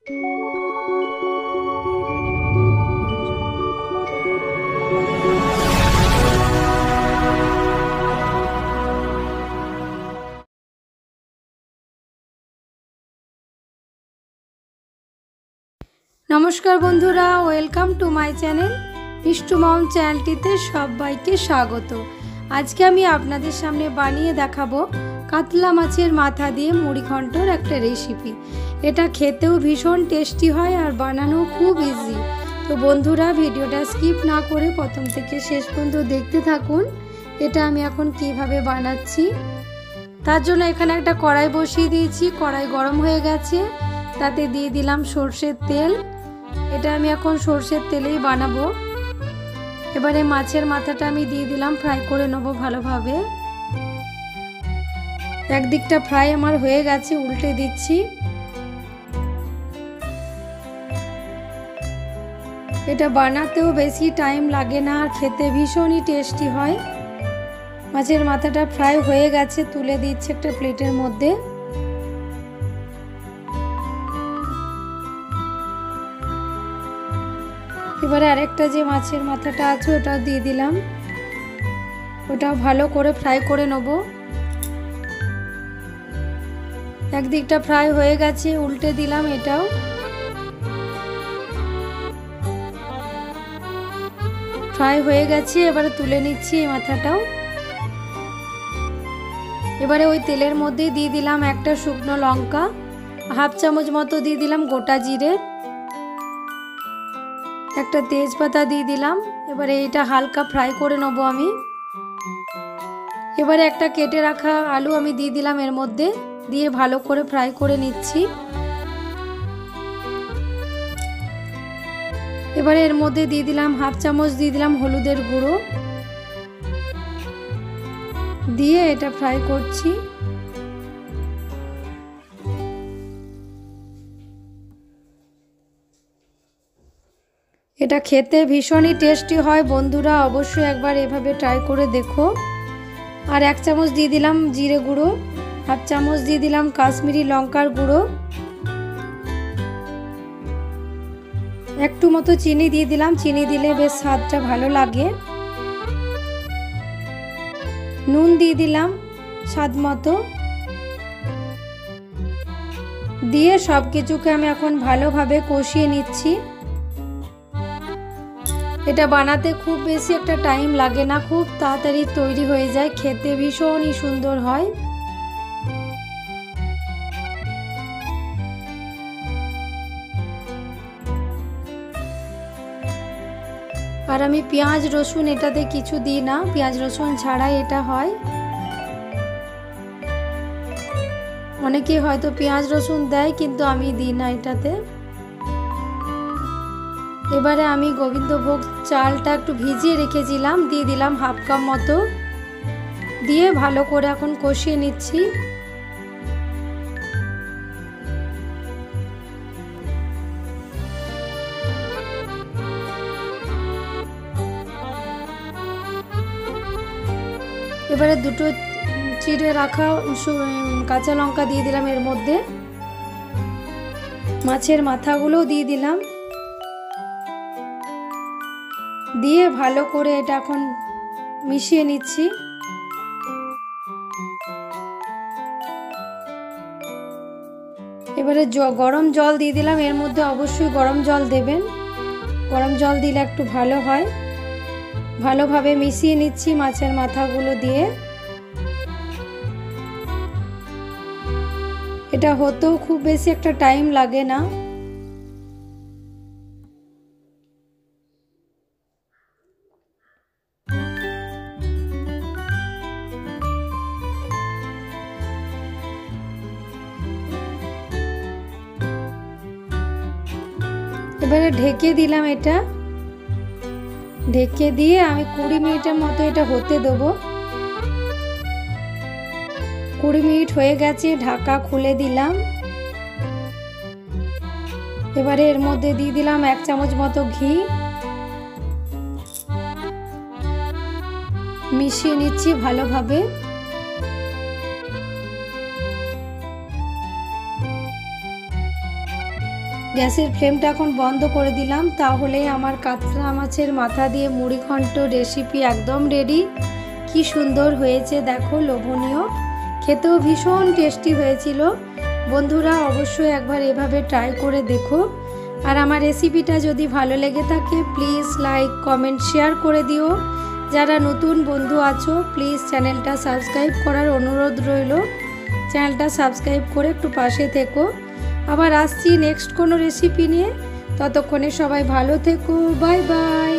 नमस्कार बंधुरा welcome to my channel Mishtu मम चैनलটিতে সবাইকে স্বাগত। আজকে আমি আপনাদের সামনে বানিয়ে দেখাবো কাতলা মাছের মাথা দিয়ে মুড়ি ঘন্টর একটা রেসিপি। এটা খেতেও ভীষণ টেস্টি হয় আর বানানো খুব ইজি। তো বন্ধুরা ভিডিওটা স্কিপ না করে প্রথম থেকে শেষ পর্যন্ত দেখতে থাকুন। এটা আমি এখন কিভাবে বানাচ্ছি। তার জন্য এখানে একটা কড়াই বসিয়ে দিয়েছি। কড়াই গরম হয়ে গেছে, তাতে দিয়ে দিলাম সরষের তেল। এটা আমি এখন সরষের তেলেই বানাবো। এবারে মাছের মাথাটা আমি দিয়ে দিলাম, ফ্রাই করে নেব ভালোভাবে। একদিকটা ফ্রাই আমার হয়ে গেছে, উল্টে দিচ্ছি। এটা বানাতেও বেশি টাইম লাগে না আর খেতে ভীষণই টেস্টি হয়। মাছের মাথাটা ফ্রাই হয়ে গেছে, তুলে দিচ্ছি একটা প্লেটের মধ্যে। এবারে আরেকটা যে মাছের মাথাটা আছে ওটাও দিয়ে দিলাম, ওটাও ভালো করে ফ্রাই করে নেব। একদিকটা ফ্রাই হয়ে গেছে, উল্টে দিলাম, এটাও ফ্রাই হয়ে গেছে। এবারে তুলে নিচ্ছি এই মাথাটাও। এবারে ওই তেলের মধ্যে দিয়ে দিলাম একটা শুকনো লঙ্কা, হাফ চামচ মতো দিয়ে দিলাম গোটা জিরে, একটা তেজপাতা দিয়ে দিলাম। এবারে এটা হালকা ফ্রাই করে নেব আমি। এবারে একটা কেটে রাখা আলু আমি দিয়ে দিলাম এর মধ্যে, দিয়ে ভালো করে ফ্রাই করে নিচ্ছি। এবারে এর মধ্যে দিয়ে দিলাম হাফ চামচ দিয়ে দিলাম হলুদের গুঁড়ো, দিয়ে এটা ফ্রাই করছি। এটা খেতে ভীষণই টেস্টি হয় বন্ধুরা, অবশ্যই একবার এভাবে ট্রাই করে দেখো। আর এক চামচ দিয়ে দিলাম জিরে গুঁড়ো, হাফ চামচ দিয়ে দিলাম কাশ্মীরি লঙ্কার গুঁড়ো, একটু মতো চিনি দিয়ে দিলাম, চিনি দিলে বেশ স্বাদটা ভালো লাগে। নুন দিয়ে দিলাম স্বাদ মতো, দিয়ে সব কিছুকে আমি এখন ভালোভাবে কষিয়ে নিচ্ছি। এটা বানাতে খুব বেশি একটা টাইম লাগে না, খুব তাড়াতাড়ি তৈরি হয়ে যায়, খেতে ভীষণই সুন্দর হয়। আর আমি পেঁয়াজ রসুন এটাতে কিছু দিই না, পেঁয়াজ রসুন ছাড়াই এটা হয়। অনেকে হয়তো পেঁয়াজ রসুন দেয়, কিন্তু আমি দিই না এটাতে। এবারে আমি গোবিন্দভোগ চালটা একটু ভিজিয়ে রেখেছিলাম, দিয়ে দিলাম হাফ কাপ মতো, দিয়ে ভালো করে এখন কষিয়ে নিচ্ছি। এবারে দুটো চিড়ে রাখা কাঁচা লঙ্কা দিয়ে দিলাম এর মধ্যে, মাছের মাথাগুলো দিয়ে দিলাম, দিয়ে ভালো করে এটা এখন মিশিয়ে নিচ্ছি। এবারে গরম জল দিয়ে দিলাম এর মধ্যে, অবশ্যই গরম জল দেবেন, গরম জল দিলে একটু ভালো হয়। ভালোভাবে মিশিয়ে নিচ্ছি মাছের মাথাগুলো দিয়ে। এটা হতেও খুব বেশি একটা টাইম লাগে না। এবারে ঢেকে দিলাম, এটা ঢেকে দিয়ে আমি 20 মিনিটের মতো এটা হতে দেবো। 20 মিনিট হয়ে গেছে, ঢাকা খুলে দিলাম। এবারে এর মধ্যে দিয়ে দিলাম 1 চামচ মতো ঘি, মিশিয়ে নিচ্ছি ভালোভাবে। গ্যাসের ফ্লেমটা এখন বন্ধ করে দিলাম। তাহলে আমার কাতলা মাছের মাথা দিয়ে মুড়ি ঘন্ট রেসিপি একদম রেডি। কি সুন্দর হয়েছে দেখো, লোভনীয়, খেতেও ভীষণ টেস্টি হয়েছিল। বন্ধুরা অবশ্যই একবার এভাবে ট্রাই করে দেখো। আর আমার রেসিপিটা যদি ভালো লেগে থাকে প্লিজ লাইক কমেন্ট শেয়ার করে দিও। যারা নতুন বন্ধু আছো প্লিজ চ্যানেলটা সাবস্ক্রাইব করার অনুরোধ রইল। চ্যানেলটা সাবস্ক্রাইব করে একটু পাশে থেকো। আবার আসছি নেক্সট কোনো রেসিপি নিয়ে। ততক্ষণে সবাই ভালো থেকো। Bye bye.